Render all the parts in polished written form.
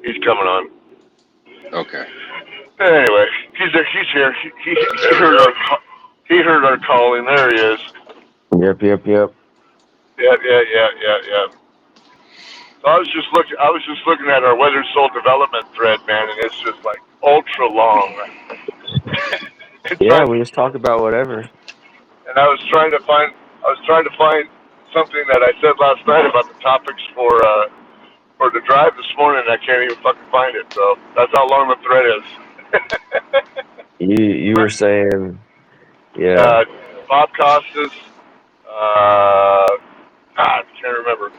He's coming on. Okay. Anyway, he's there. He's here. He heard our calling. There he is. Yep. Yeah. So I was just looking at our Weather Soul development thread, man, and it's just like ultra long. and Yeah, trying, we just talk about whatever. and I was trying to find something that I said last night about the topics for the drive this morning. And I can't even fucking find it. So that's how long the thread is. You were saying, yeah. uh, Bob Costas. I can't remember.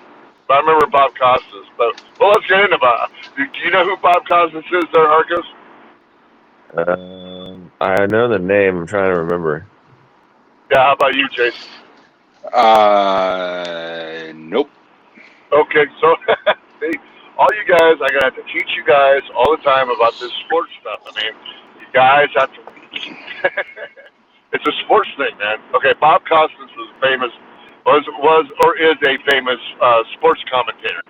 But I remember Bob Costas. But well, let's get into Bob. Do you know who Bob Costas is, there, Arcos? I know the name. I'm trying to remember. Yeah. How about you, Jason? Nope. Okay, so see, all you guys, I gotta have to teach you guys all the time about this sports stuff. I mean, you guys have to. It's a sports thing, man. Okay, Bob Costas was or is a famous sports commentator.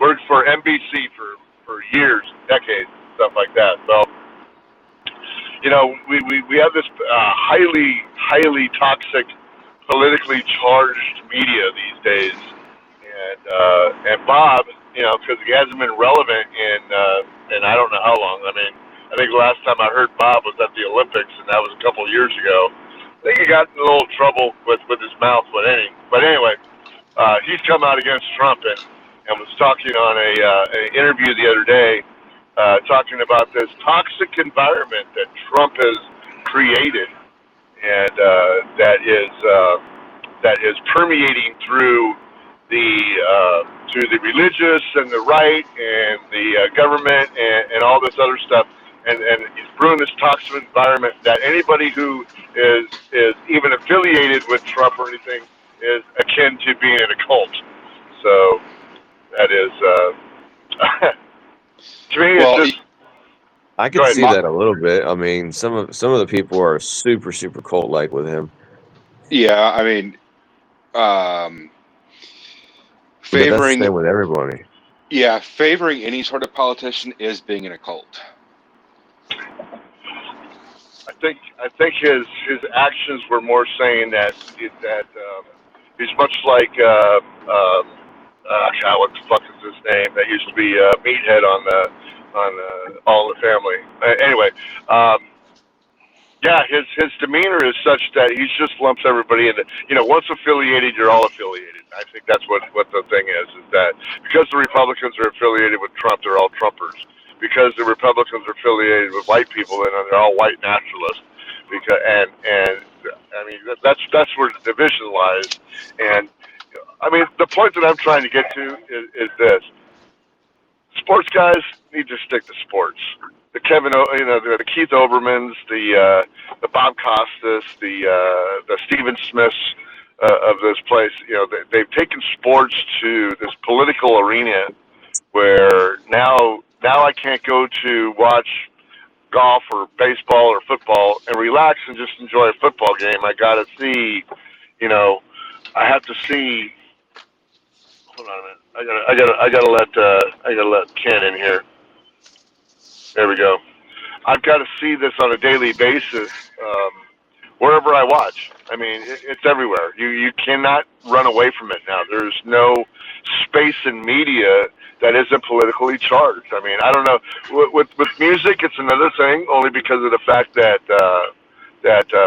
Worked for NBC for years, decades, stuff like that. So, we have this highly toxic, politically charged media these days, and Bob, because he hasn't been relevant in I don't know how long. I mean, I think the last time I heard Bob was at the Olympics, and that was a couple of years ago. I think he got in a little trouble with his mouth, but anyway, he's come out against Trump and was talking on an interview the other day, talking about this toxic environment that Trump has created, and that is permeating through the religious and the right and the government and all this other stuff, and he's brewing this toxic environment that anybody who is even affiliated with Trump or anything is akin to being in a cult. So that is to me, Well, it's just. I Go could ahead. see that a little bit. I mean, some of the people are super cult like with him. yeah, I mean, But that's the favoring same with everybody. favoring any sort of politician is being in a cult. I think his actions were more saying that he's much like God, what the fuck is his name? That used to be Meathead on All in the Family. Anyway, yeah, his demeanor is such that he just lumps everybody into. Once affiliated, you're all affiliated. I think that's what the thing is that because the Republicans are affiliated with Trump, they're all Trumpers. Because the Republicans are affiliated with white people, and they're all white nationalists. Because and I mean that's where the division lies. And I mean the point that I'm trying to get to is this: sports guys need to stick to sports. The the Keith Olbermans, the Bob Costas, the Stephen Smiths of this place. They've taken sports to this political arena where now I can't go to watch golf or baseball or football and relax and just enjoy a football game. I gotta see, I have to see. Hold on a minute. I gotta let Ken in here. There we go. I've got to see this on a daily basis wherever I watch. I mean, it's everywhere. You cannot run away from it now. There's no space in media that isn't politically charged. I mean, I don't know. With music, it's another thing, only because of the fact that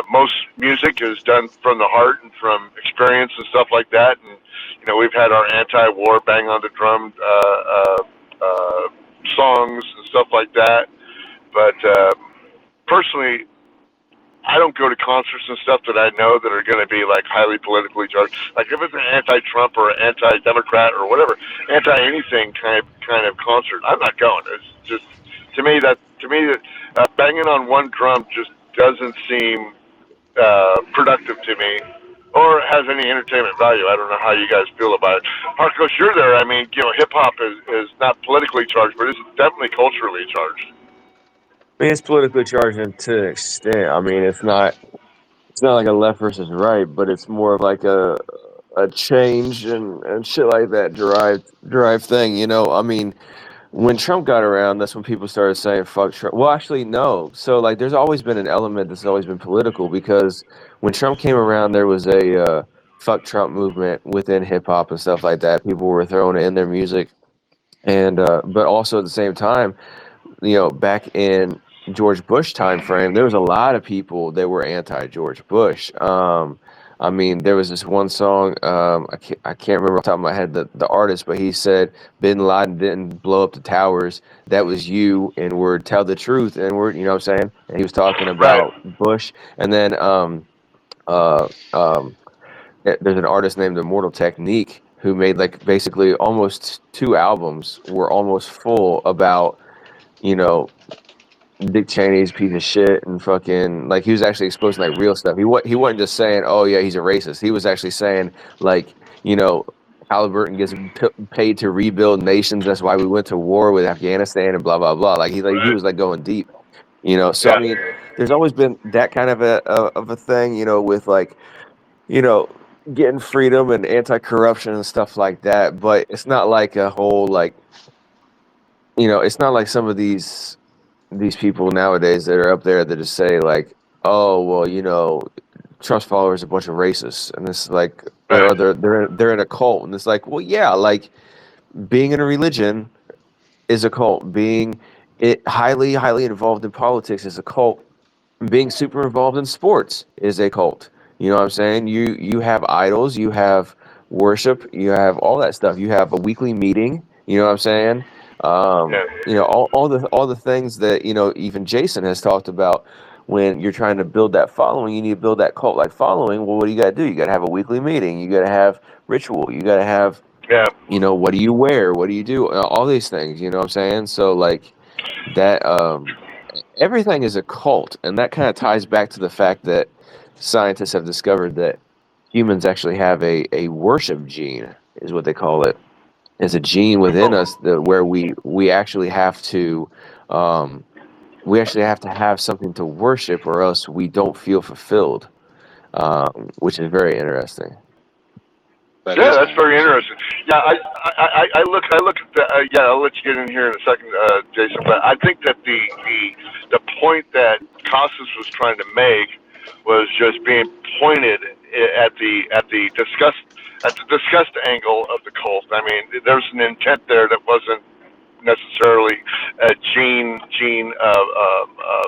most music is done from the heart and from experience and stuff like that. And we've had our anti-war bang on the drum songs and stuff like that. But personally, I don't go to concerts and stuff that I know that are going to be like highly politically charged. Like if it's an anti-Trump or anti-Democrat or whatever, anti-anything kind of concert, I'm not going. It's just to me that banging on one drum just doesn't seem productive to me, or has any entertainment value. I don't know how you guys feel about it. Marcos, you're there. I mean, hip hop is not politically charged, but it's definitely culturally charged. I mean, it's politically charged to an extent. I mean, it's not like a left versus right, but it's more of like a change and shit like that derived thing. You know, I mean, when Trump got around, that's when people started saying "fuck Trump." Well, actually, no. So like, there's always been an element that's always been political because when Trump came around, there was a "fuck Trump" movement within hip hop and stuff like that. People were throwing it in their music, and but also at the same time, you know, back in George Bush time frame, there was a lot of people that were anti George Bush. I mean, there was this one song, I can't remember off the top of my head the artist, but he said Bin Laden didn't blow up the towers. That was you, and we're tell the truth, and we're, you know what I'm saying? And he was talking Right. about Bush, and then uh, um, there's an artist named Immortal Technique who made like basically almost two albums were almost full about, you know, Dick Cheney's piece of shit and fucking like he was actually exposing like real stuff. He wasn't just saying, "Oh yeah, he's a racist." He was actually saying like, you know, Halliburton gets paid to rebuild nations. That's why we went to war with Afghanistan and blah blah blah. Like he Right. was like going deep, you know. So I Yeah. mean, there's always been that kind of a thing, you know, with like, you know, getting freedom and anti-corruption and stuff like that. But it's not like a whole like, you know, it's not like some of these people nowadays that are up there that just say like, "Oh, well, you know, Trump's followers are a bunch of racists," and it's like, Right. or they're in a cult, and it's like, well, yeah, like being in a religion is a cult. Being it highly involved in politics is a cult. Being super involved in sports is a cult. You know what I'm saying? You have idols, you have worship, you have all that stuff. You have a weekly meeting. You know what I'm saying? Yeah. You know all the things that, you know, even Jason has talked about. When you're trying to build that following, you need to build that cult like following. Well, what do you got to do? You got to have a weekly meeting. You got to have ritual. You got to have, Yeah. you know, what do you wear? What do you do? All these things. You know what I'm saying? So like that everything is a cult, and that kind of ties back to the fact that scientists have discovered that humans actually have a worship gene, is what they call it. It's a gene within us that where we actually have to um, have something to worship, or else we don't feel fulfilled, which is very interesting. That Yeah, is that's kind of very interesting. interesting. Yeah, I look at the, yeah, I'll let you get in here in a second, Jason. But I think that the point that Costas was trying to make was just being pointed at the disgust angle of the cult. I mean, there's an intent there that wasn't necessarily a gene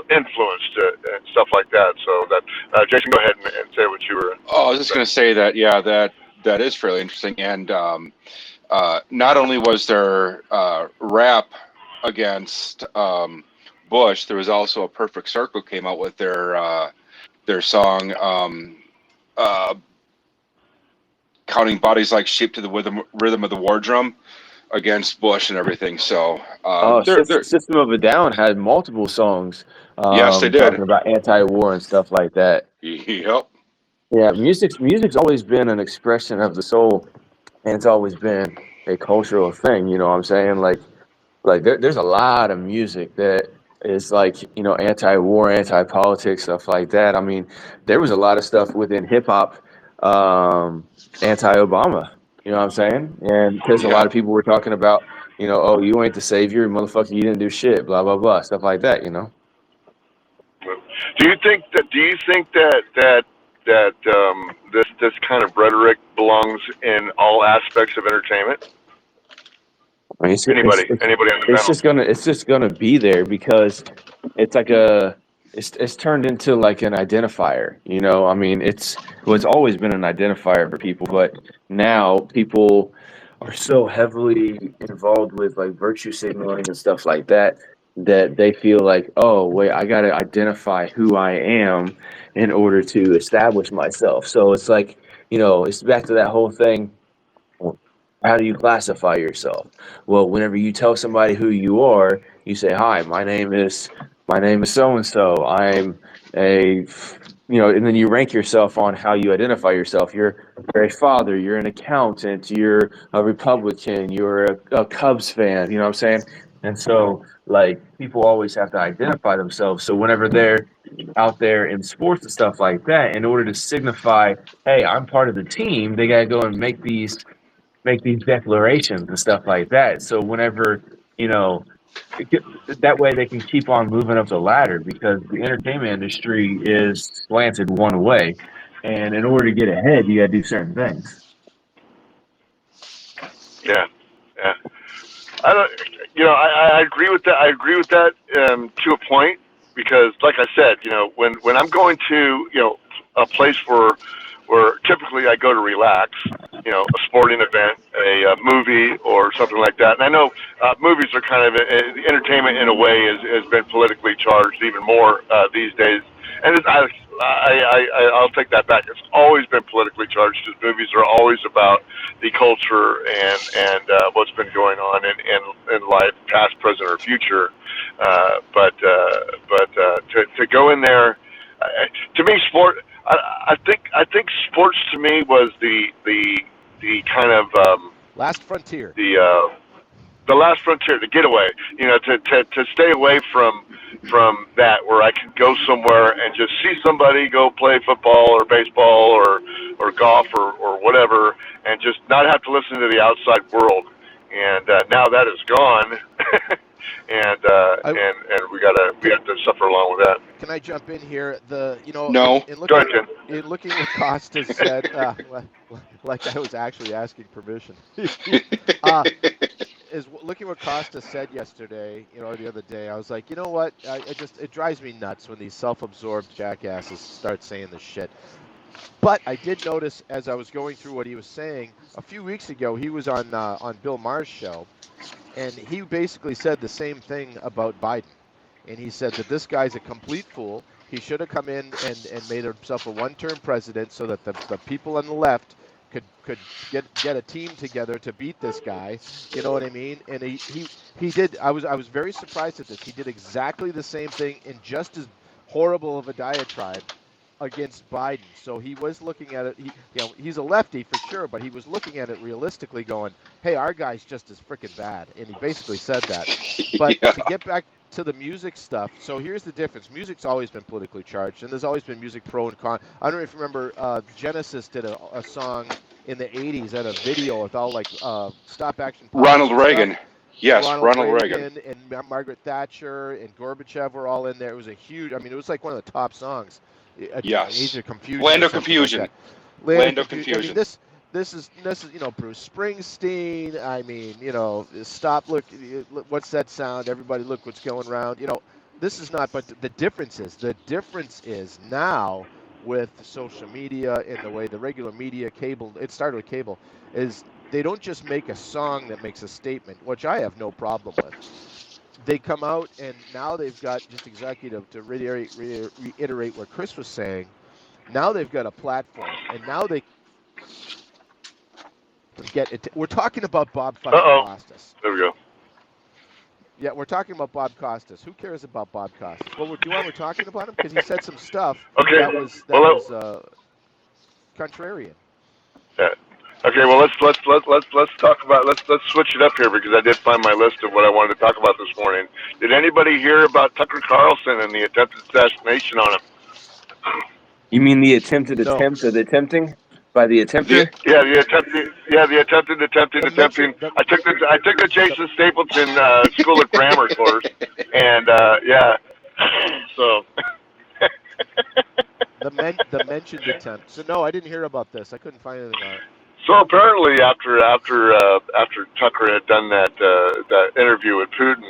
influenced and stuff like that. So that Jason, go ahead and say what you were Oh, I was just going saying. to say that, yeah, that is fairly interesting. And not only was there rap against Bush, there was also a Perfect Circle came out with their song uh, "Counting Bodies Like Sheep to the Rhythm of the War Drum" against Bush and everything. So Oh, they're System of a Down had multiple songs yes, they did. talking about anti-war and stuff like that. Yep. Yeah, music's always been an expression of the soul, and it's always been a cultural thing. You know what I'm saying? Like there's a lot of music that is like, you know, anti-war, anti-politics, stuff like that. I mean, there was a lot of stuff within hip hop, anti-Obama. You know what I'm saying? And because a lot Yeah. of people were talking about, you know, oh, you ain't the savior, motherfucker, you didn't do shit, blah blah blah, stuff like that. You know. Do you think that this kind of rhetoric belongs in all aspects of entertainment? I mean, Anybody on the it's panel? just gonna be there because it's like it's turned into like an identifier. You know, I mean, it's always been an identifier for people, but now people are so heavily involved with like virtue signaling and stuff like that that they feel like, oh wait, I gotta identify who I am in order to establish myself. So it's like, you know, it's back to that whole thing. How do you classify yourself? Well, whenever you tell somebody who you are, you say, "Hi, my name is so and so. I'm a," you know, and then you rank yourself on how you identify yourself. You're a father. You're an accountant. You're a Republican. You're a Cubs fan. You know what I'm saying? And so, like, people always have to identify themselves. So whenever they're out there in sports and stuff like that, in order to signify, hey, I'm part of the team, they gotta go and make these declarations and stuff like that. So whenever, you know, that way they can keep on moving up the ladder, because the entertainment industry is slanted one way. And in order to get ahead, you got to do certain things. Yeah, yeah. I don't. I agree with that. I agree with that to a point, because, like I said, when I'm going to a place where typically I go to relax, a sporting event, a movie, or something like that. And I know movies are kind of entertainment in a way has been politically charged even more these days. And I'll take that back. It's always been politically charged, because movies are always about the culture and what's been going on in life, past, present, or future. But to go in there, to me, I think sports to me was the kind of Last frontier. The last frontier, the getaway. To stay away from that, where I could go somewhere and just see somebody go play football or baseball or golf or whatever, and just not have to listen to the outside world. And now that is gone, and we have to suffer along with that. Can I jump in here? No. Go ahead, Ken. In looking what Costa said, like I was actually asking permission. Is looking what Costa said yesterday, or the other day. I was like, you know what? It drives me nuts when these self-absorbed jackasses start saying this shit. But I did notice, as I was going through what he was saying a few weeks ago, he was on Bill Maher's show, and he basically said the same thing about Biden. And he said that this guy's a complete fool. He should have come in and made himself a one-term president, so that the people on the left could get a team together to beat this guy. You know what I mean? And he did. I was very surprised at this. He did exactly the same thing in just as horrible of a diatribe against Biden. So he was looking at it. He's a lefty for sure, but he was looking at it realistically, going, "Hey, our guy's just as freaking bad." And he basically said that. But Yeah. to get back to the music stuff, so here's the difference. Music's always been politically charged, and there's always been music pro and con. I don't know if you remember, Genesis did a song in the '80s at a video with all like stop action. Ronald Reagan. Stuff. Yes, Ronald Reagan. and Margaret Thatcher and Gorbachev were all in there. It was a huge. I mean, it was like one of the top songs. Yes. Age of Confusion. Land of Confusion. Like Land of Confusion. I mean, this is Bruce Springsteen. I mean, stop, look, what's that sound? Everybody, look what's going around. This is not. But the difference is now with social media and the way the regular media, cable. It started with cable. Is they don't just make a song that makes a statement, which I have no problem with. They come out, and now they've got, just executive, to reiterate what Chris was saying. Now they've got a platform, and now they get it. We're talking about Bob fucking Costas. There we go. Yeah, we're talking about Bob Costas. Who cares about Bob Costas? Well, do you want we're talking about him? Because he said some stuff that was contrarian. Yeah. Okay, well let's talk about let's switch it up here, because I did find my list of what I wanted to talk about this morning. Did anybody hear about Tucker Carlson and the attempted assassination on him? You mean the attempted attempt, or the attempting by the attempter? The attempting. I took the Jason Stapleton School of Grammar course, and so. the mentioned attempt. So no, I didn't hear about this. I couldn't find anything on it. So apparently, after Tucker had done that interview with Putin,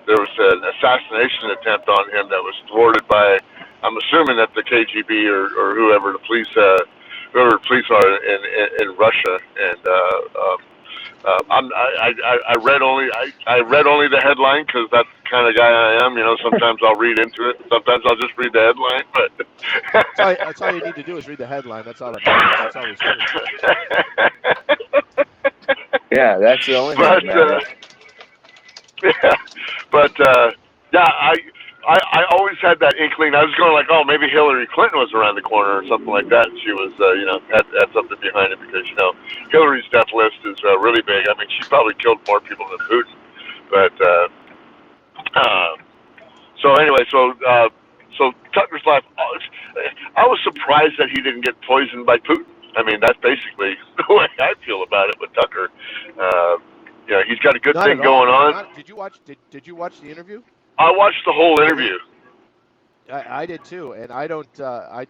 there was an assassination attempt on him that was thwarted by, I'm assuming that the KGB or whoever the police are in Russia. And I read only the headline, because that's the kind of guy I am. Sometimes I'll read into it. Sometimes I'll just read the headline. But that's all you need to do is read the headline. That's all that matters. That's always true. Yeah, that's the only thing that matters. I always had that inkling. I was going like, oh, maybe Hillary Clinton was around the corner or something like that. And she was, had something behind it, because Hillary's death list is really big. I mean, she probably killed more people than Putin, but Uh, so anyway, so Tucker's life. I was surprised that he didn't get poisoned by Putin. I mean, that's basically the way I feel about it with Tucker. He's got a good Not thing at all. going on. Did you watch? Did you watch the interview? I watched the whole interview. I did too, and I don't. I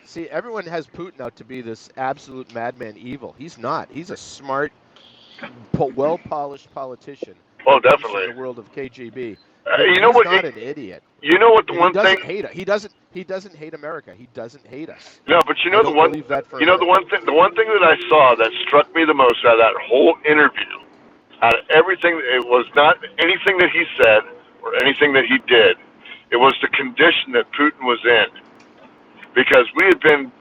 see everyone has Putin out to be this absolute madman evil. He's not. He's a smart, well-polished politician Oh, that comes from definitely. the world of KGB. You know He's what? not an idiot. You know what? The And one he doesn't thing. hate it. He doesn't hate America. He doesn't hate us. No, but you know I the don't one. believe that for a You know minute. the one thing that I saw that struck me the most out of that whole interview, out of everything, it was not anything that he said or anything that he did. It was the condition that Putin was in, because we had been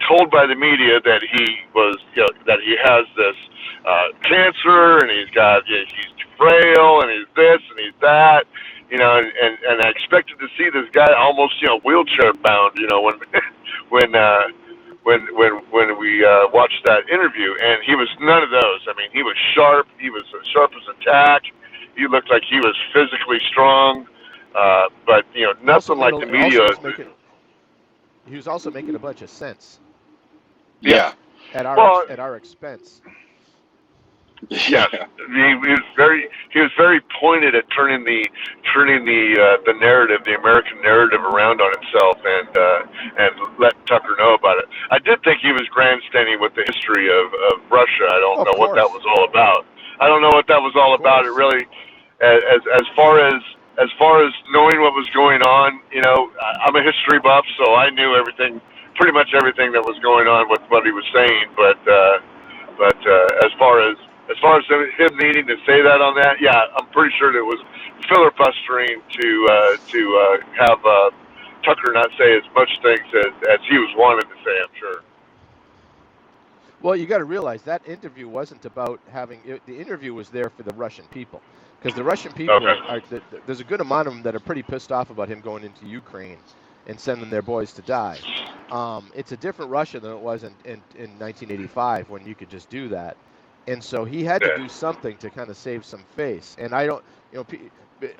told by the media that he was, that he has this cancer, and he's frail, and he's this, and he's that, and I expected to see this guy almost, wheelchair bound, when, when we watched that interview, and he was none of those. I mean, he was sharp. He was as sharp as a tack. He looked like he was physically strong, but nothing like the media. He was also making a bunch of sense. Yeah. At our expense. Yeah, he was very pointed at turning the narrative, the American narrative, around on itself, and let Tucker know about it. I did think he was grandstanding with the history of Russia. I don't know what that was all about. I don't know what that was all about. It really, as far as knowing what was going on, I'm a history buff, so I knew pretty much everything that was going on with what he was saying. But as far as him needing to say that on that, yeah, I'm pretty sure that it was filibustering to have Tucker not say as much things as he was wanting to say, I'm sure. Well, you got to realize that interview wasn't about the interview was there for the Russian people, because the Russian people there's a good amount of them that are pretty pissed off about him going into Ukraine and sending their boys to die. It's a different Russia than it was in 1985, when you could just do that. And so he had to do something to kind of save some face. And I don't,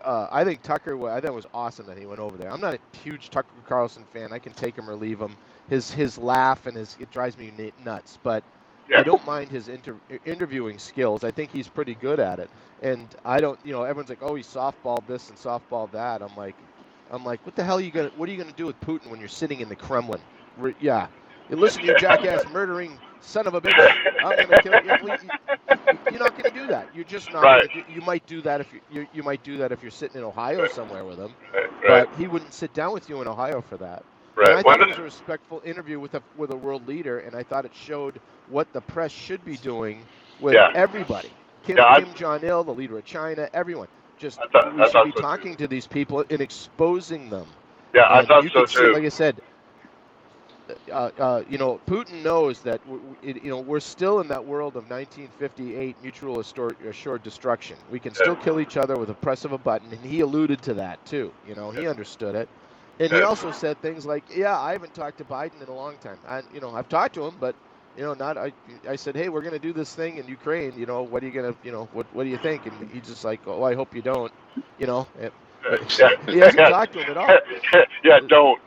I think it was awesome that he went over there. I'm not a huge Tucker Carlson fan. I can take him or leave him. His laugh and it drives me nuts. But I don't mind his interviewing skills. I think he's pretty good at it. And I don't, everyone's like, oh, he softballed this and softballed that. I'm like, what the hell what are you gonna do with Putin when you're sitting in the Kremlin? Yeah. Listen, you jackass murdering son of a bitch! I'm gonna kill you. You're not gonna do that. You're just not. Right. You might do that if you might do that if you're sitting in Ohio somewhere with him. Right. But he wouldn't sit down with you in Ohio for that. Right. And I thought it was a respectful interview with a world leader, and I thought it showed what the press should be doing with everybody. Kim Jong-il, the leader of China, everyone. We should be talking to these people and exposing them. Yeah, I thought so too. Like I said. Putin knows that we're still in that world of 1958 mutual assured destruction. We can still kill each other with a press of a button, and he alluded to that too. He understood it, and he also said things like, "Yeah, I haven't talked to Biden in a long time. I've talked to him, but not." I said, "Hey, we're going to do this thing in Ukraine. What are you going to, what do you think?" And he's just like, "Oh, I hope you don't." He hasn't talked to him at all. Yeah, don't.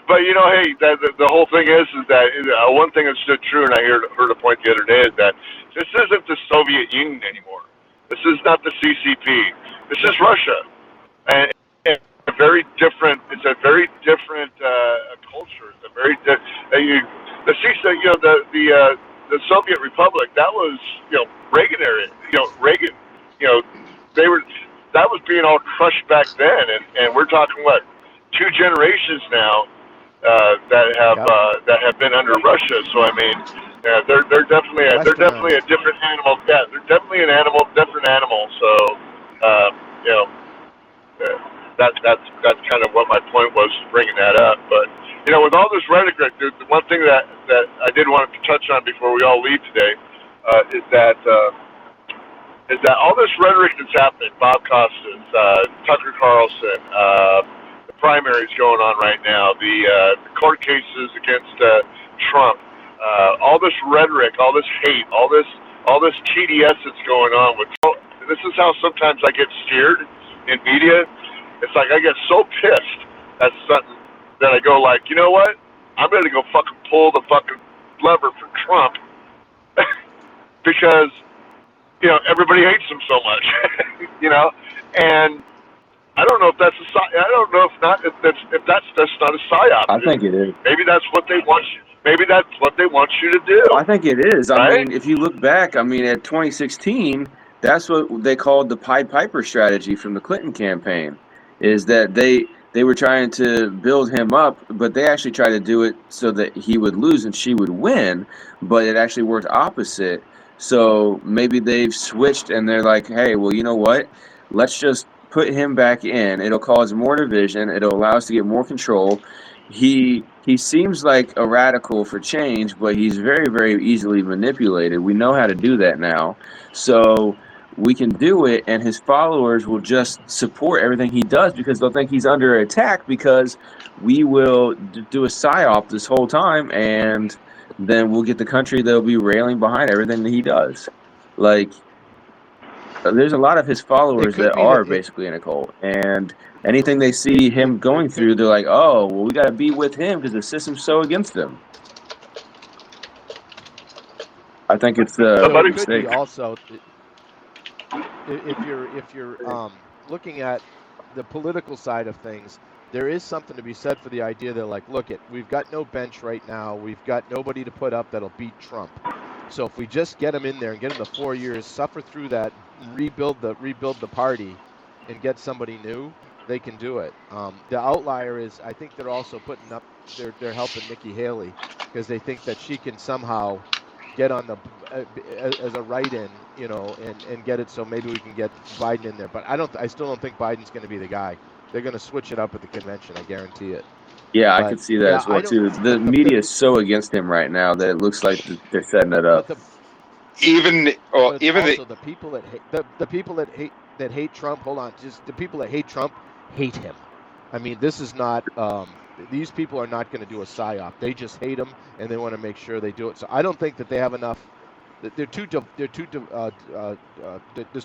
But hey, the whole thing is that one thing that stood true, and I heard a point the other day, is that this isn't the Soviet Union anymore. This is not the CCP. This is Russia, and it's a very different. It's a very different culture. It's a very the Soviet Republic. That was Reagan era. Reagan. That was being all crushed back then, and we're talking what, 2 generations now that have been under Russia. So I mean, they're definitely a different animal. Yeah, they're definitely different animal. So that's kind of what my point was, bringing that up. But with all this rhetoric, the one thing that I did want to touch on before we all leave today is that all this rhetoric that's happening, Bob Costas, Tucker Carlson, the primaries going on right now, the court cases against Trump, all this rhetoric, all this hate, all this TDS that's going on with. This is how sometimes I get steered. in media, it's like I get so pissed at something that I go like, you know what? I'm going to go fucking pull the fucking lever for Trump because everybody hates him so much, and I don't know if that's I don't know if that's not a psyop. I think it is. Maybe that's what they want you. Maybe that's what they want you to do. I think it is. I right? mean, if you look back, I mean, at 2016, that's what they called the Pied Piper strategy from the Clinton campaign, is that they were trying to build him up, but they actually tried to do it so that he would lose and she would win, but it actually worked opposite. So maybe they've switched and they're like, hey, well, you know what? Let's just put him back in. It'll cause more division. It'll allow us to get more control. He seems like a radical for change, but he's very, very easily manipulated. We know how to do that now. So we can do it, and his followers will just support everything he does because they'll think he's under attack because we will do a psyop this whole time, and then we'll get the country that'll be railing behind everything that he does. Like, there's a lot of his followers that are basically in a cult, and anything they see him going through, they're like, oh, well, we got to be with him because the system's so against him. I think it's a mistake. Also, if you're looking at the political side of things, there is something to be said for the idea that, like, look, we've got no bench right now. We've got nobody to put up that'll beat Trump. So if we just get him in there and get him the 4 years, suffer through that, rebuild the party, and get somebody new, they can do it. The outlier is, I think they're also putting up, they're helping Nikki Haley because they think that she can somehow get on the as a write-in, and get it so maybe we can get Biden in there. But I still don't think Biden's going to be the guy. They're going to switch it up at the convention. I guarantee it. Yeah, I could see that as well too. The media is so against him right now that it looks like they're setting it up. The people that hate the people that hate Trump. Hold on, just the people that hate Trump hate him. I mean, this is not. These people are not going to do a psyop. They just hate him, and they want to make sure they do it. So I don't think that they have enough. There's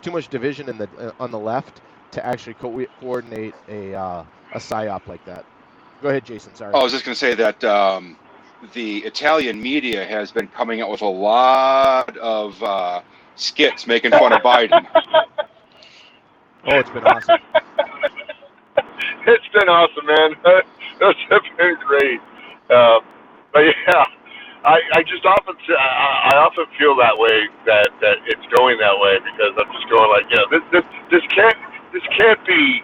too much division on the left to actually coordinate a psyop like that. Go ahead, Jason. Sorry. I was just going to say that the Italian media has been coming out with a lot of skits making fun of Biden. Oh, it's been awesome. It's been awesome, man. Those have been great. But yeah, I just often feel that way, that it's going that way, because I'm just going like, this can't be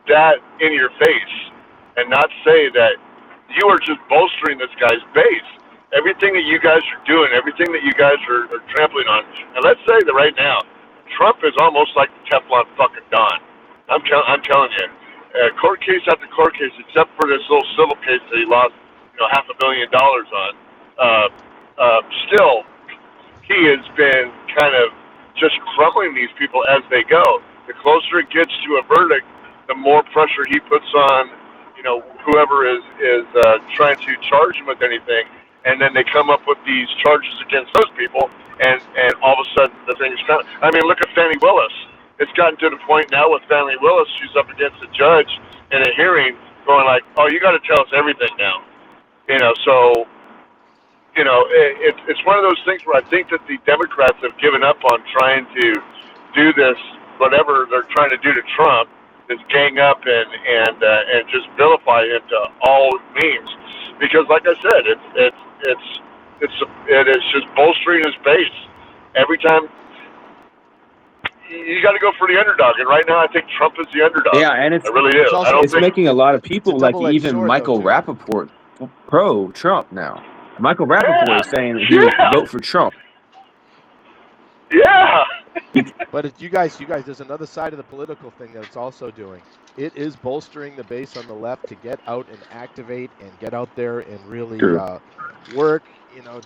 that in your face and not say that you are just bolstering this guy's base. Everything that you guys are doing, everything that you guys are trampling on, and let's say that right now, Trump is almost like the Teflon fucking Don. I'm telling you, court case after court case, except for this little civil case that he lost, $500 million on. Still, he has been kind of just crumbling these people as they go. The closer it gets to a verdict, the more pressure he puts on, whoever is trying to charge him with anything, and then they come up with these charges against those people, and all of a sudden the thing's done. I mean, look at Fannie Willis. It's gotten to the point now with Fannie Willis, she's up against a judge in a hearing, going like, "Oh, you got to tell us everything now." So it's one of those things where I think that the Democrats have given up on trying to do this, whatever they're trying to do to Trump, is gang up and just vilify him to all means, because, like I said, it is just bolstering his base every time. You got to go for the underdog, and right now I think Trump is the underdog. Yeah, and I really do. It's making a lot of people, like even Michael Rappaport, pro-Trump now. Michael Rappaport is saying that he would vote for Trump. Yeah. But you guys, there's another side of the political thing that it's also doing. It is bolstering the base on the left to get out and activate and get out there and really work,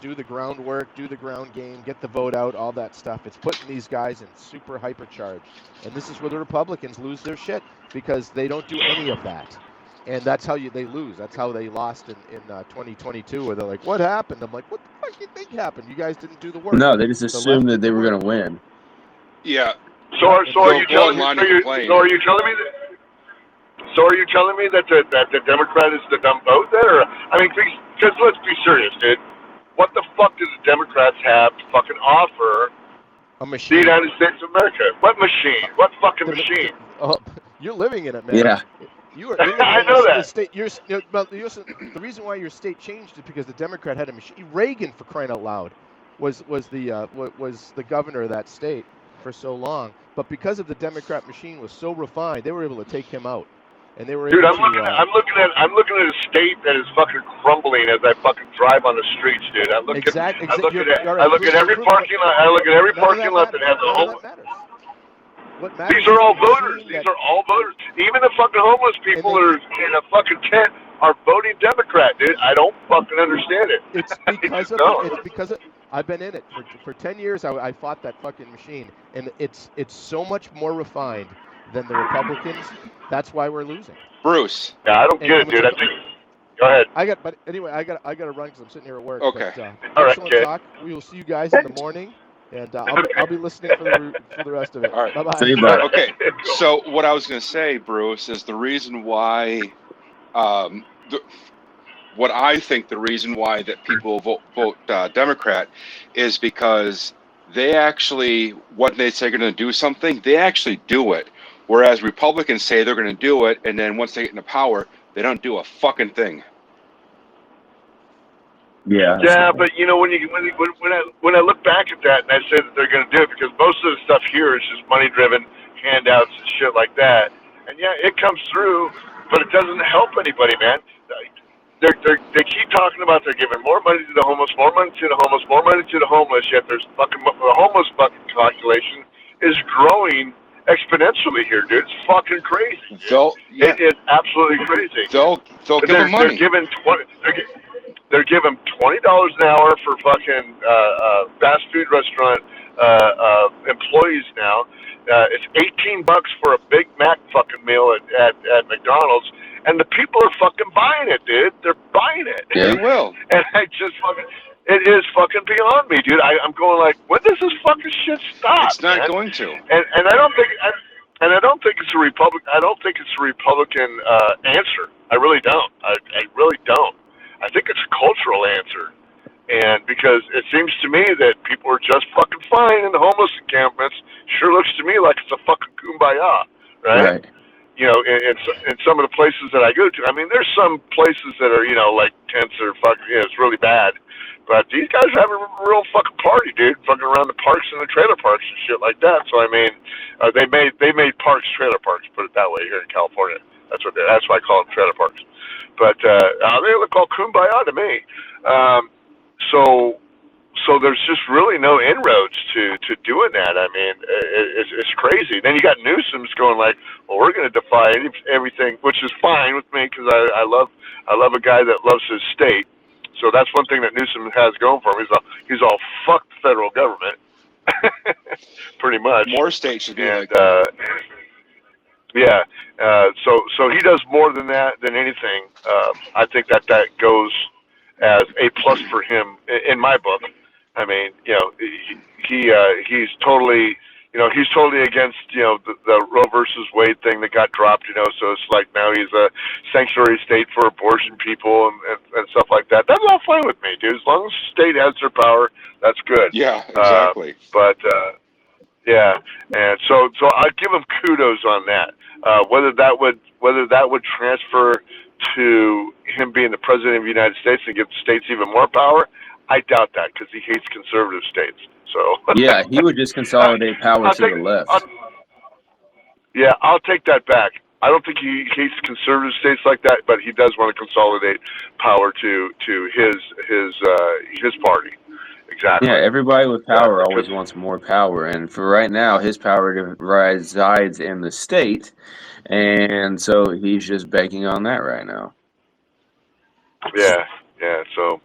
do the groundwork, do the ground game, get the vote out, all that stuff. It's putting these guys in super hypercharged. And this is where the Republicans lose their shit, because they don't do any of that. And that's how they lose. That's how they lost in 2022, where they're like, what happened? I'm like, what the fuck do you think happened? You guys didn't do the work. No, they just assumed that they were going to win. Yeah, So are you Go telling me? online and complain. So are you telling me that? So are you telling me that the Democrat is the dumb vote there? Or, I mean, because let's be serious, dude. What the fuck do the Democrats have to fucking offer A the machine. United States of America? What machine? What fucking machine? Oh, you're living in it, man. Yeah. You're living I in know the that. state. The reason why your state changed is because the Democrat had a machine. Reagan, for crying out loud, was the governor of that state for so long. But because of the Democrat machine was so refined, they were able to take him out, and they were Dude, able I'm looking at a state that is fucking crumbling as I fucking drive on the streets, dude. I look at every parking lot. I look at every parking lot that has a None of home. that matters. What matters These are is all the voters. machine These that, are all voters. Even the fucking homeless people they are in a fucking tent are voting Democrat, dude. I don't fucking understand it. It's I because just of the. It's don't. because of, I've been in it for 10 years. I fought that fucking machine, and it's so much more refined than the Republicans. That's why we're losing. Bruce. Yeah, I don't get it, what's dude. up? I think. Go ahead. But anyway, I got to run because I'm sitting here at work. Okay. But All right, excellent kid. talk. We will see you guys in the morning, and I'll be listening for the rest of it. All right. Bye bye. See you, bud. Okay. So what I was going to say, Bruce, is the reason why, what I think the reason why that people vote Democrat is because they actually, when they say they're going to do something, they actually do it. Whereas Republicans say they're going to do it, and then once they get into power, they don't do a fucking thing. Yeah. Yeah, but you know when I look back at that and I say that they're going to do it because most of the stuff here is just money driven handouts and shit like that, and yeah, it comes through, but it doesn't help anybody, man. They keep talking about they're giving more money to the homeless, more money to the homeless, more money to the homeless. Yet there's the homeless fucking calculation is growing exponentially here, dude. It's fucking crazy. It is absolutely crazy. They'll give them money. They're giving $20 an hour for fucking fast food restaurant employees now. It's $18 for a Big Mac fucking meal at McDonald's, and the people are fucking buying it, dude. They're buying it. They will. And I just fucking, it is fucking beyond me, dude. I'm going like, when does this fucking shit stop? It's not man? going to. And I don't think. And I don't think it's a Republican. I don't think it's a Republican answer. I really don't. I really don't. I think it's a cultural answer, and because it seems to me that people are just fucking fine in the homeless encampments. Sure looks to me like it's a fucking kumbaya, right? You know, in some of the places that I go to. I mean, there's some places that are, you know, like tents or fucking, you know, it's really bad. But these guys are having a real fucking party, dude. Fucking around the parks and the trailer parks and shit like that. So I mean, they made parks trailer parks. Put it that way here in California. That's why I call them trailer parks. But they look all kumbaya to me. So there's just really no inroads to doing that. I mean, it's crazy. Then you got Newsom's going like, well, we're going to defy everything, which is fine with me because I love a guy that loves his state. So that's one thing that Newsom has going for him. He's all fuck the federal government, pretty much. More states should be like that. Yeah. So he does more than that than anything. I think that goes as a plus for him in my book. I mean, you know, he's totally, you know, he's totally against, you know, the Roe versus Wade thing that got dropped, you know, so it's like now he's a sanctuary state for abortion people and stuff like that. That's all fine with me, dude. As long as the state has their power, that's good. Yeah, exactly. Yeah, and so I'd give him kudos on that. Whether that would transfer to him being the president of the United States and give the states even more power, I doubt that because he hates conservative states. So yeah, he would just consolidate power to the left. I'll take that back. I don't think he hates conservative states like that, but he does want to consolidate power to his party. Exactly. Yeah, everybody with power always wants more power, and for right now, his power resides in the state, and so he's just begging on that right now. Yeah. So,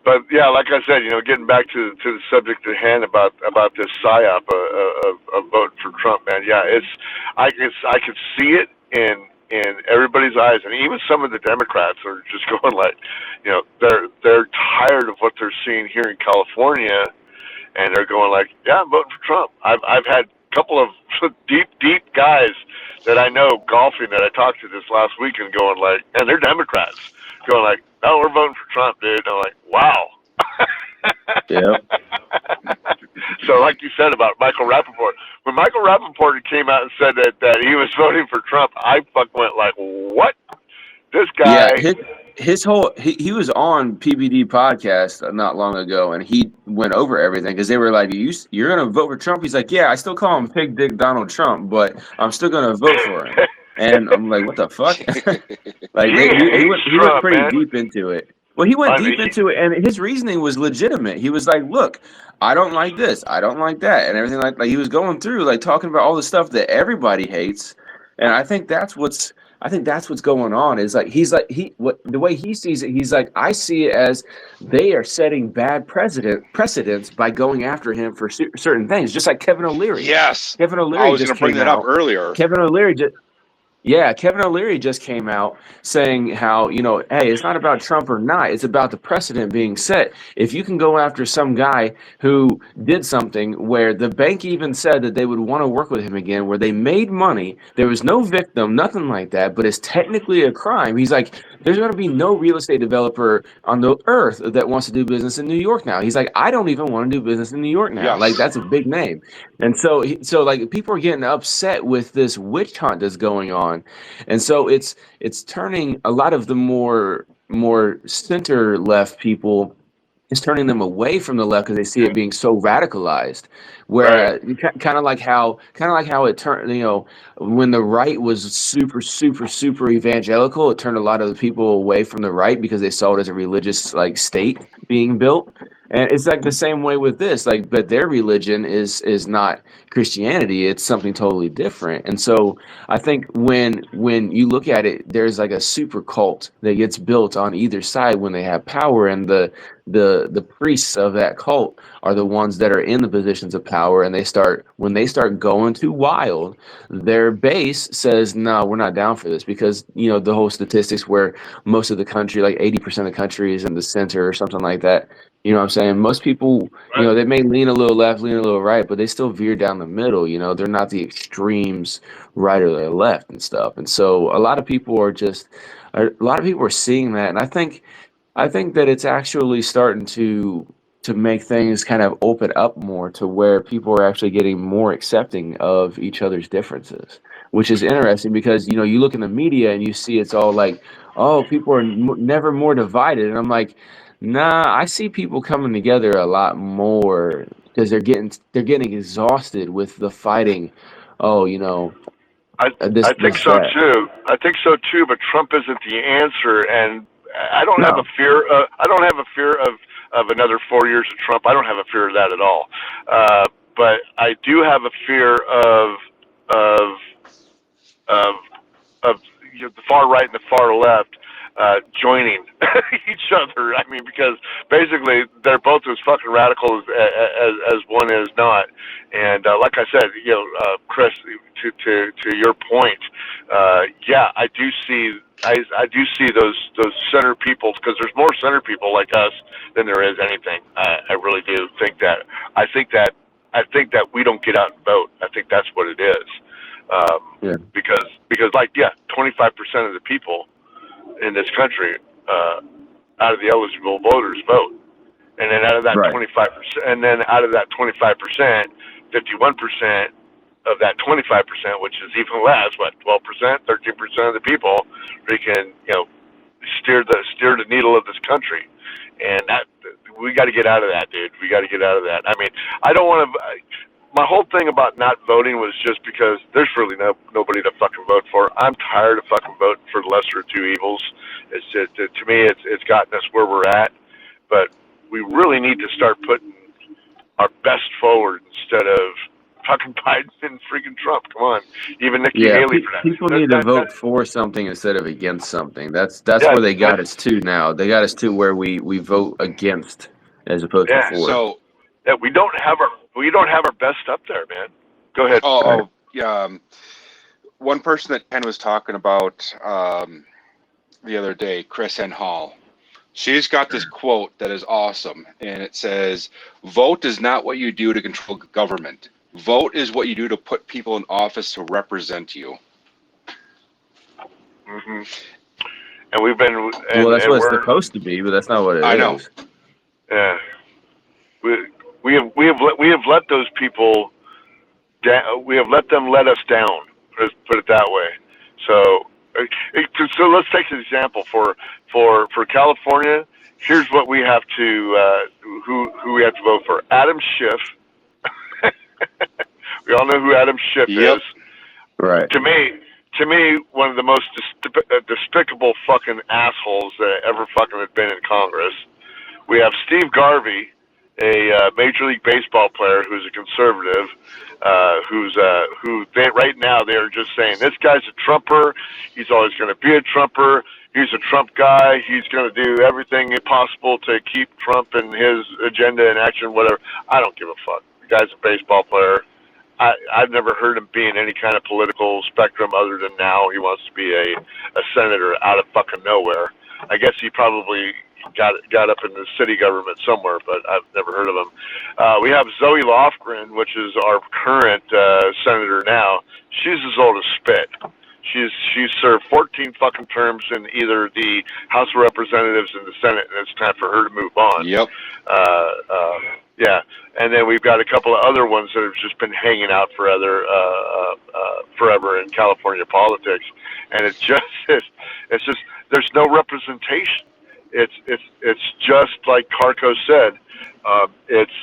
but yeah, like I said, you know, getting back to the subject at hand about this psyop of vote for Trump, man. Yeah, I could see it in everybody's eyes, and even some of the Democrats are just going like, you know, they're tired of what they're seeing here in California, and they're going like, yeah, I'm voting for Trump. I've had a couple of deep guys that I know golfing that I talked to this last weekend going like, and they're Democrats, going like, no, we're voting for Trump, dude. And I'm like, wow. Yeah. So like you said about Michael Rappaport, when Michael Rappaport came out and said that he was voting for Trump, I fucking went like, what? This Yeah, guy. his whole he was on PBD podcast not long ago, and he went over everything because they were like, you're gonna vote for Trump? He's like, yeah, I still call him Pig Dick Donald Trump, but I'm still gonna vote for him. And I'm like, what the fuck? Like He he hates went Trump, pretty man. deep into it. Well, he went I mean, deep into it, and his reasoning was legitimate. He was like, look, I don't like this, I don't like that, and everything like he was going through like talking about all the stuff that everybody hates, and I think that's what's going on. Is like the way he sees it. He's like, I see it as they are setting bad precedents by going after him for certain things, just like Kevin O'Leary. Yes, Kevin I O'Leary was just going to bring came that up out. earlier. Kevin O'Leary just Yeah, Kevin O'Leary just came out saying how, hey, it's not about Trump or not. It's about the precedent being set. If you can go after some guy who did something where the bank even said that they would want to work with him again, where they made money, there was no victim, nothing like that, but it's technically a crime. He's like, there's going to be no real estate developer on the earth that wants to do business in New York now. He's like, I don't even want to do business in New York now. Like, Yes. that's a big name. And so like people are getting upset with this witch hunt that's going on. And so it's turning a lot of the more center left people, it's turning them away from the left because they see it being so radicalized. right. Where kind of like how it turned, when the right was super evangelical, it turned a lot of the people away from the right because they saw it as a religious like state being built. And it's like the same way with this, like, but their religion is not Christianity; it's something totally different. And so I think when you look at it, there's like a super cult that gets built on either side when they have power, and the priests of that cult are the ones that are in the positions of power, and when they start going too wild, their base says, no, we're not down for this, because the whole statistics where most of the country, like 80% of the country, is in the center or something like that. You know what I'm saying? Most people, Right. they may lean a little left, lean a little right, but they still veer down the middle. They're not the extremes right or the left and stuff. And so a lot of people are seeing that, and I think that it's actually starting to make things kind of open up more to where people are actually getting more accepting of each other's differences, which is interesting because you look in the media and you see it's all like, oh, people are never more divided, and I'm like, nah, I see people coming together a lot more because they're getting exhausted with the fighting. Oh, I this, I think this, so that. too. I think so too. But Trump isn't the answer, and I don't have a No, fear. I don't have a fear of another 4 years of Trump. I don't have a fear of that at all. But I do have a fear of of of the far right and the far left joining each other. I mean, because basically they're both as fucking radical as one is not. And like I said, Chris, to your point, yeah, I do see. I do see those center people, because there's more center people like us than there is anything. I really do think that. I think that I think that we don't get out and vote. I think that's what it is. yeah, Because like, yeah, 25% of the people in this country, out of the eligible voters vote, and then out of that right, 25%, and then out of that 25%, 51% of that 25%, which is even less, what, 12%, 13% of the people, we can steer the needle of this country, and that we got to get out of that, dude. We got to get out of that. I mean, I don't want to. My whole thing about not voting was just because there's really nobody to fucking vote for. I'm tired of fucking voting for the lesser of two evils. It's just, to me, it's gotten us where we're at, but we really need to start putting our best forward instead of fucking Biden and freaking Trump. Come on, even Nikki yeah. Haley for that. People need to vote for something instead of against something. That's Yeah, where they got us to now. They got us to where we vote against as opposed to yeah. for. So, Yeah, we don't have our best up there, man. Go ahead. Right. yeah, one person that Ken was talking about the other day, Chris N. Hall. She's got this quote that is awesome, and it says, "Vote is not what you do to control government. Vote is what you do to put people in office to represent you. Mm-hmm. And we've been, well, that's what it's supposed to be, but that's not what it is. I know. Yeah. We have let those people down. We have let them let us down. Let's put it that way. So let's take an example for California. Here's what we have to who we have to vote for. Adam Schiff. We all know who Adam Schiff Yep. is. Right. To me, one of the most despicable fucking assholes that ever fucking had been in Congress. We have Steve Garvey, a Major League Baseball player who's a conservative, right now they're just saying this guy's a Trumper. He's always going to be a Trumper. He's a Trump guy. He's going to do everything possible to keep Trump and his agenda in action. Whatever. I don't give a fuck. The guy's a baseball player. I've never heard him be in any kind of political spectrum other than now he wants to be a senator out of fucking nowhere. I guess he probably got up in the city government somewhere, but I've never heard of him. We have Zoe Lofgren, which is our current senator now. She's as old as spit. She's served 14 fucking terms in either the House of Representatives and the Senate, and it's time for her to move on. Yep. Yeah, and then we've got a couple of other ones that have just been hanging out forever in California politics, and it's just there's no representation. It's just like Carco said. It's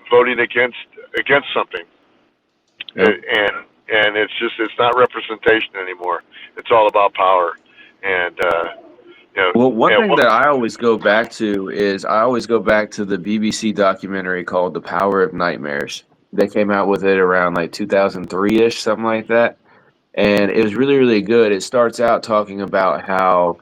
voting against something, Yep. and it's not representation anymore. It's all about power, and Well, one thing that I always go back to is the BBC documentary called "The Power of Nightmares." They came out with it around like 2003-ish, something like that, and it was really, really good. It starts out talking about how,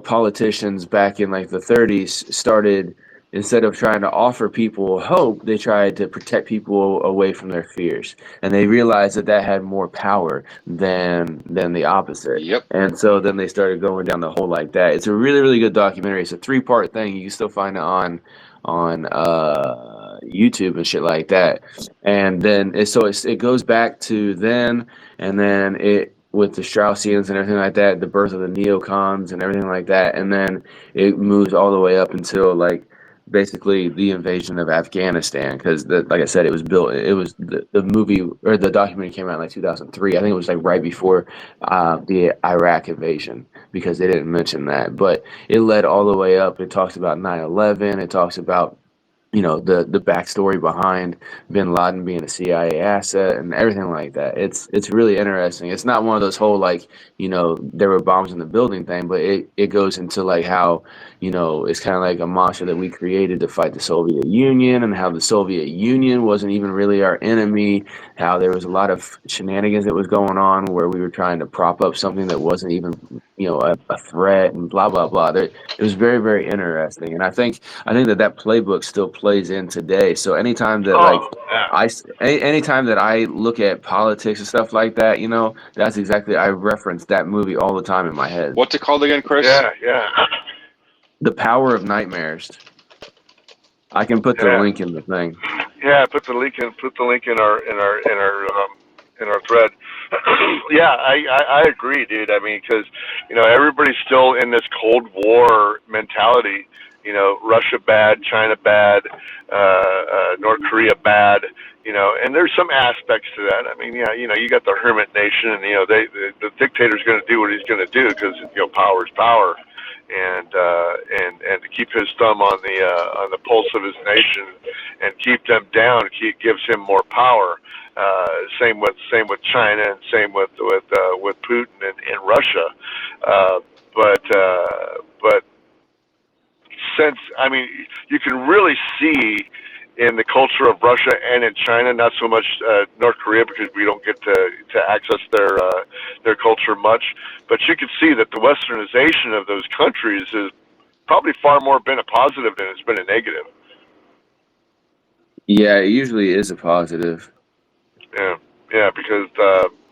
politicians back in like the 30s started, instead of trying to offer people hope, they tried to protect people away from their fears, and they realized that had more power than the opposite. Yep. And so then they started going down the hole like that. It's a really, really good documentary. It's a 3-part thing. You can still find it on YouTube and shit like that. And then it goes back to then, and then it with the Straussians and everything like that, the birth of the neocons and everything like that, and then it moves all the way up until like basically the invasion of Afghanistan, because like I said, it was the movie or the documentary came out in like 2003. I think it was like right before the Iraq invasion, because they didn't mention that, but it led all the way up. It talks about 9/11. It talks about the backstory behind bin Laden being a CIA asset and everything like that. It's really interesting. It's not one of those whole like there were bombs in the building thing, but it goes into like how it's kind of like a mantra that we created to fight the Soviet Union, and how the Soviet Union wasn't even really our enemy, how there was a lot of shenanigans that was going on where we were trying to prop up something that wasn't even a threat, and blah blah blah. It was very, very interesting, and I think that playbook still plays in today. So anytime that anytime that I look at politics and stuff like that, that's exactly, I reference that movie all the time in my head. What's it called again, Chris? Yeah. The Power of Nightmares. I can put the link in the thing. Yeah, put the link in our thread. Yeah, I agree, dude. I mean, because everybody's still in this Cold War mentality. Russia bad, China bad, North Korea bad. And there's some aspects to that. I mean, yeah, you got the hermit nation, and the dictator's going to do what he's going to do because power is power. And to keep his thumb on the pulse of his nation and keep them down, gives him more power. Same with China, and same with Putin and Russia. But since you can really see in the culture of Russia and in China, not so much North Korea, because we don't get to access their culture much. But you can see that the westernization of those countries has probably far more been a positive than it's been a negative. Yeah, it usually is a positive. Yeah, because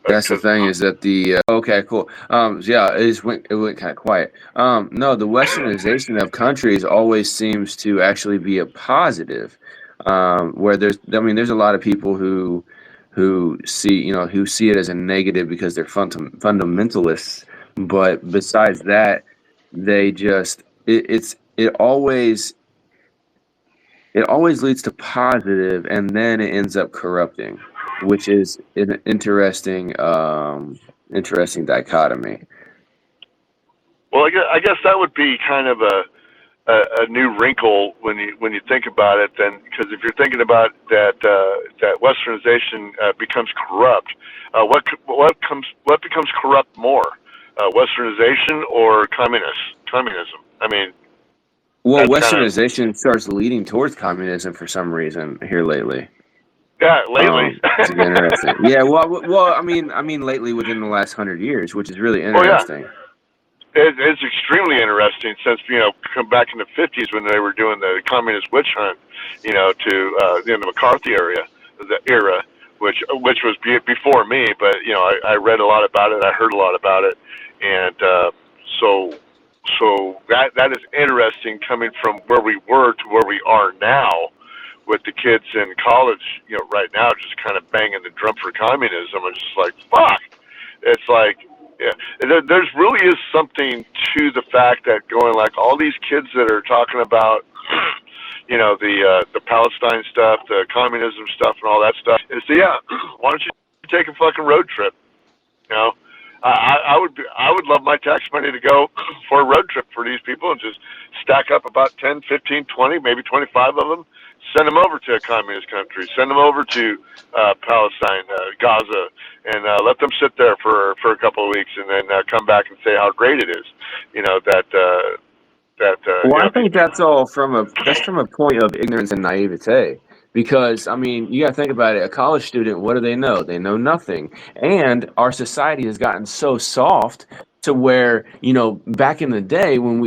that's the thing, is that the okay, cool. Yeah, it went kind of quiet. No, the westernization of countries always seems to actually be a positive. where there's a lot of people who see it as a negative because they're fundamentalists. But besides that, they just it always leads to positive, and then it ends up corrupting, which is an interesting dichotomy. Well, I guess that would be kind of a new wrinkle when you think about it. Then, because if you're thinking about that Westernization becomes corrupt, what becomes corrupt more, Westernization or communism? I mean, Well, that's kind of Westernization starts leading towards communism for some reason here lately. yeah. Lately, Which is interesting. Yeah, I mean, lately within the last 100 years, which is really oh yeah. interesting. It's extremely interesting since come back in the 50s when they were doing the communist witch hunt, to in the McCarthy era, which was before me, but I read a lot about it, I heard a lot about it, and so that is interesting coming from where we were to where we are now, with the kids in college, right now just kind of banging the drum for communism. I'm just like, fuck. It's like, yeah, there's really is something to the fact that going like all these kids that are talking about, the Palestine stuff, the communism stuff, and all that stuff. Is yeah, why don't you take a fucking road trip? You know, I would love my tax money to go for a road trip for these people and just stack up about 10, 15, 20, maybe 25 of them. Send them over to a communist country. Send them over to Palestine, Gaza, and let them sit there for a couple of weeks, and then come back and say how great it is. Well, I think that's from a point of ignorance and naivete. Because I mean, you got to think about it. A college student, what do they know? They know nothing. And our society has gotten so soft to where, back in the day when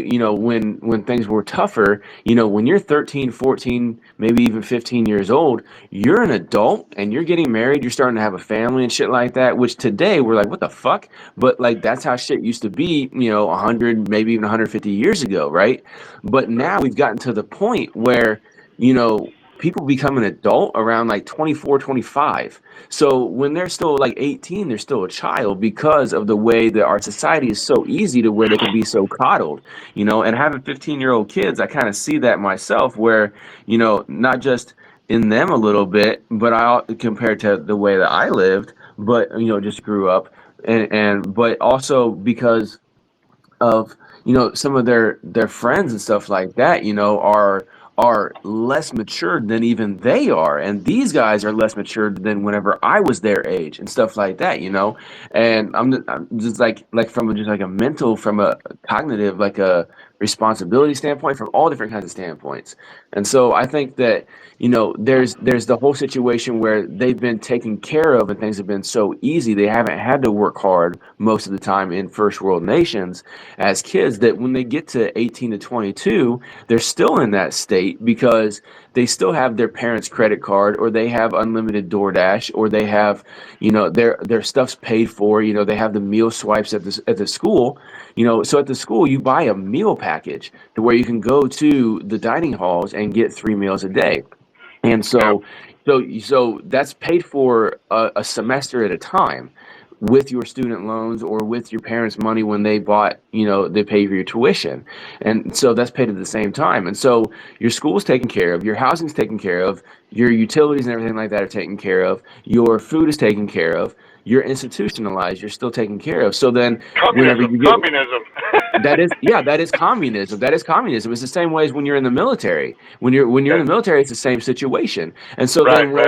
when things were tougher, when you're 13, 14, maybe even 15 years old, you're an adult and you're getting married, you're starting to have a family and shit like that, which today we're like, what the fuck? But like that's how shit used to be, 100, maybe even 150 years ago, right? But now we've gotten to the point where, people become an adult around like 24, 25. So when they're still like 18, they're still a child because of the way that our society is so easy to where they can be so coddled, and having 15-year-old kids, I kind of see that myself where, not just in them a little bit, but compared to the way that I lived, but, just grew up but also because of some of their friends and stuff like that are less matured than even they are, and these guys are less matured than whenever I was their age and stuff like that, and I'm just like from just like a mental, from a cognitive, like a responsibility standpoint, from all different kinds of standpoints. And so I think that there's the whole situation where they've been taken care of and things have been so easy, they haven't had to work hard most of the time in first world nations as kids, that when they get to 18 to 22, they're still in that state because they still have their parents' credit card, or they have unlimited DoorDash, or they have, their stuff's paid for, they have the meal swipes at the school, so at the school you buy a meal package to where you can go to the dining halls and get 3 meals a day. And yeah, so that's paid for a semester at a time with your student loans or with your parents' money when they bought, they pay for your tuition. And so that's paid at the same time. And so your school's taken care of, your housing's taken care of, your utilities and everything like that are taken care of, your food is taken care of, you're institutionalized, you're still taken care of. So then whenever you get communism. that is communism. That is communism. It's the same way as when you're in the military. When you're in the military, it's the same situation. And so Right, then right.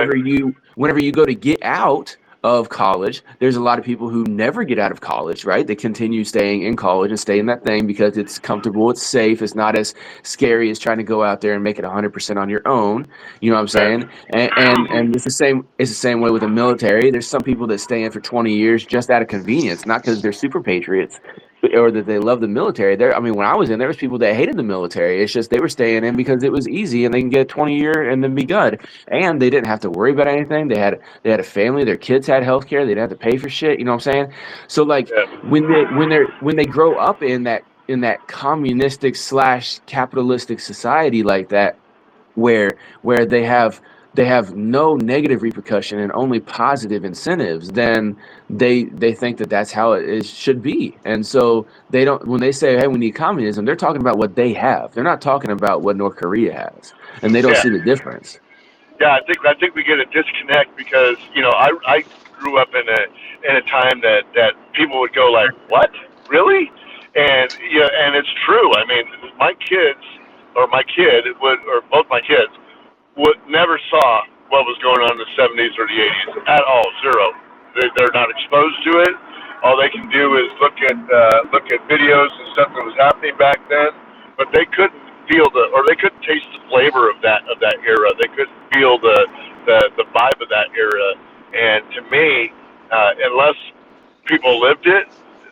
whenever you go to get out of college, there's a lot of people who never get out of college, right? They continue staying in college and stay in that thing because it's comfortable, it's safe, it's not as scary as trying to go out there and make it 100% on your own. You know what I'm Right. saying? And it's the same way with the military. There's some people that stay in for 20 years just out of convenience, not because they're super patriots or that they love the military. I mean, when I was in, there was people that hated the military. It's just they were staying in because it was easy and they can get a 20-year and then be good. And they didn't have to worry about anything. They had a family. Their kids had health care. They didn't have to pay for shit. You know what I'm saying? So like Yeah. when they grow up in that communistic / capitalistic society like that, where they have no negative repercussion and only positive incentives, then they think that that's how it should be. And so they don't, when they say, hey, we need communism, they're talking about what they have. They're not talking about what North Korea has, and they don't Yeah. see the difference. Yeah, I think we get a disconnect because I grew up in a time that people would go like, what, really? And and it's true. I mean, my kids or my kid would, or both my kids would never saw what was going on in the 70s or the 80s at all. Zero. They're not exposed to it. All they can do is look at videos and stuff that was happening back then, but they couldn't feel or they couldn't taste the flavor of that era. They couldn't feel the vibe of that era. And to me, unless people lived it,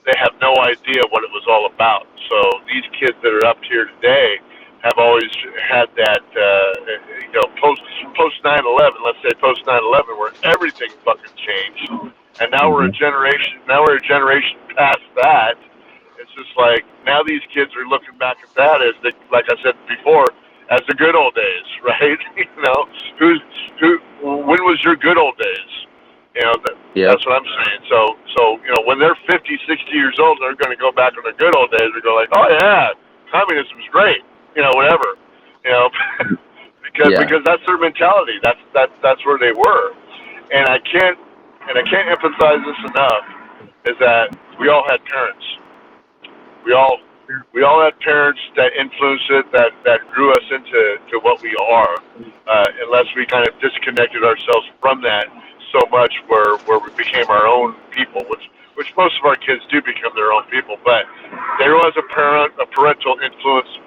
they have no idea what it was all about. So these kids that are up here today have always had that, post 9/11. Let's say post 9/11, where everything fucking changed, and now we're a generation. Now we're a generation past that. It's just like now these kids are looking back at that as like I said before, as the good old days, right? When was your good old days? That's what I'm saying. So when they're 50, 60 years old, they're going to go back on the good old days and go like, oh yeah, communism is great. Whatever. You know, because that's their mentality. That's where they were, and I can't emphasize this enough. Is that we all had parents. We all had parents that influenced it, that grew us into what we are. Unless we kind of disconnected ourselves from that so much, where we became our own people, which most of our kids do become their own people. But there was a parental influence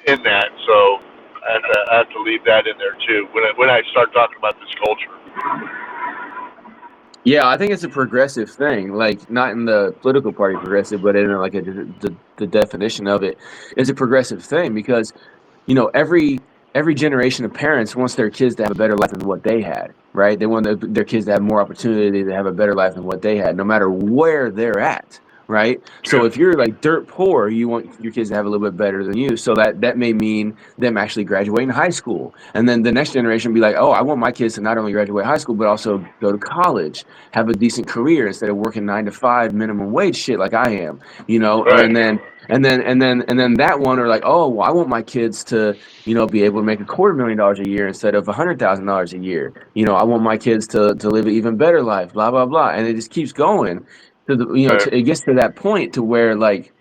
in that, so I have to leave that in there too when I start talking about this culture. Yeah, I think it's a progressive thing, like not in the political party progressive, but in like the definition of it is a progressive thing because every generation of parents wants their kids to have a better life than what they had, right? They want their kids to have more opportunity, to have a better life than what they had, no matter where they're at, right? So if you're like dirt poor, you want your kids to have a little bit better than you. So that may mean them actually graduating high school. And then the next generation be like, oh, I want my kids to not only graduate high school, but also go to college, have a decent career instead of working 9 to 5 minimum wage shit like I am, Right. and then that one are like, oh, well, I want my kids to, be able to make $250,000 a year instead of $100,000 a year. I want my kids to live an even better life, blah, blah, blah. And it just keeps going Right. it gets to that point to where like,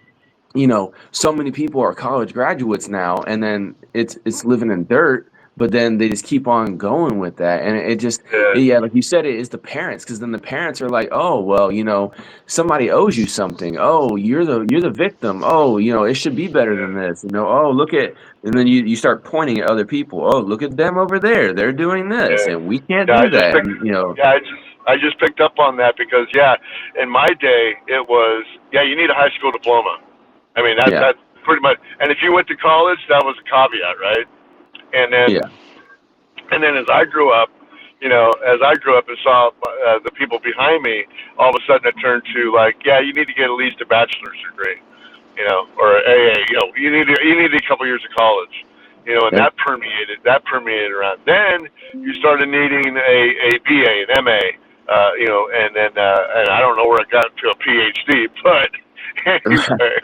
so many people are college graduates now, and then it's living in dirt, but then they just keep on going with that, and it just, Yeah. yeah, like you said, it is the parents, because then the parents are like, oh, well, somebody owes you something. Oh, you're the victim. Oh, it should be better than this. Oh, look at, and then you start pointing at other people. Oh, look at them over there. They're doing this, Yeah. and we can't Yeah. do that. And, I just picked up on that because in my day it was you need a high school diploma. I mean yeah, that's pretty much. And if you went to college, that was a caveat, right? And then yeah, as I grew up, and saw the people behind me, all of a sudden it turned to like, you need to get at least a bachelor's degree, or AA, you need a couple years of college, and yeah. that permeated around. Then you started needing a BA, an MA, and I don't know where it got to a PhD, but anyway,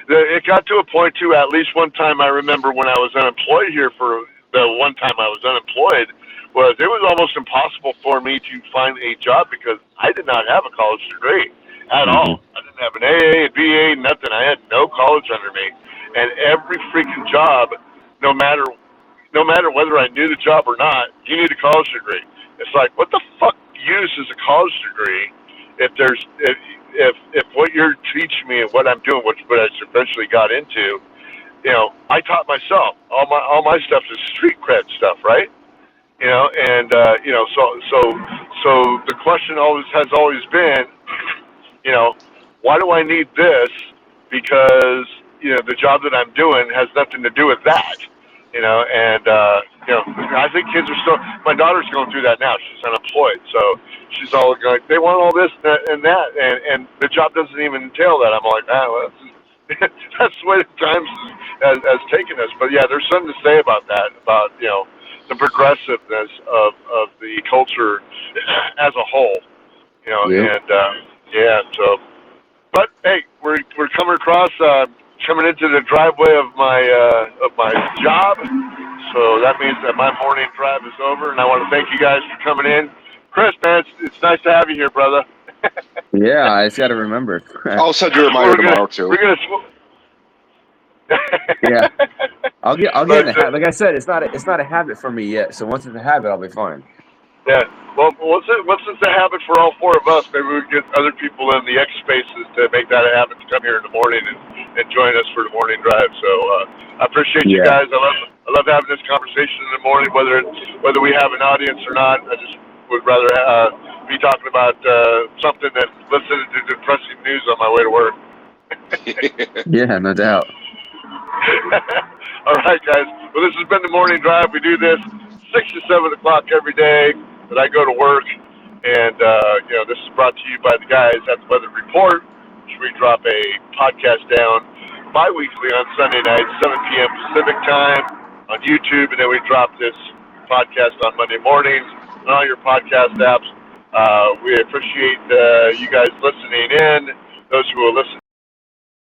it got to a point too. At least one time, I remember when I was unemployed here for the one time I was unemployed, it was almost impossible for me to find a job because I did not have a college degree at hmm all. I didn't have an AA, a BA, nothing. I had no college under me, and every freaking job, no matter whether I knew the job or not, you need a college degree. It's like, what the fuck use is a college degree if what you're teaching me and what I'm doing, what I eventually got into, I taught myself. All my stuff is street cred stuff, right? And so the question has always been, why do I need this? Because the job that I'm doing has nothing to do with that. And I think kids are still. My daughter's going through that now. She's unemployed, so she's all going. They want all this and that, and the job doesn't even entail that. I'm like, well, that's the way the times has taken us. But yeah, there's something to say about that. About the progressiveness of the culture as a whole. Yep. And yeah, so. But hey, we're coming across, coming into the driveway of my job, so that means that my morning drive is over, and I want to thank you guys for coming in. Chris, man, it's nice to have you here, brother. Yeah, I just got to remember. I'll send you a reminder tomorrow too. We're gonna. Yeah. I'll get in the But, habit. Like I said, it's not a habit for me yet. So once it's a habit, I'll be fine. yeah. Well, once it's a habit for all four of us, maybe we can get other people in the X spaces to make that a habit to come here in the morning and join us for the morning drive. So I appreciate you Yeah. guys. I love having this conversation in the morning, whether we have an audience or not. I just would rather be talking about something than listening to depressing news on my way to work. Yeah, no doubt. All right, guys. Well, this has been the morning drive. We do this 6 to 7 o'clock every day that I go to work. And, this is brought to you by the guys at the Weather Report, which we drop a podcast down bi-weekly on Sunday night, 7 p.m. Pacific time on YouTube. And then we drop this podcast on Monday mornings on all your podcast apps. We appreciate you guys listening in, those who will listen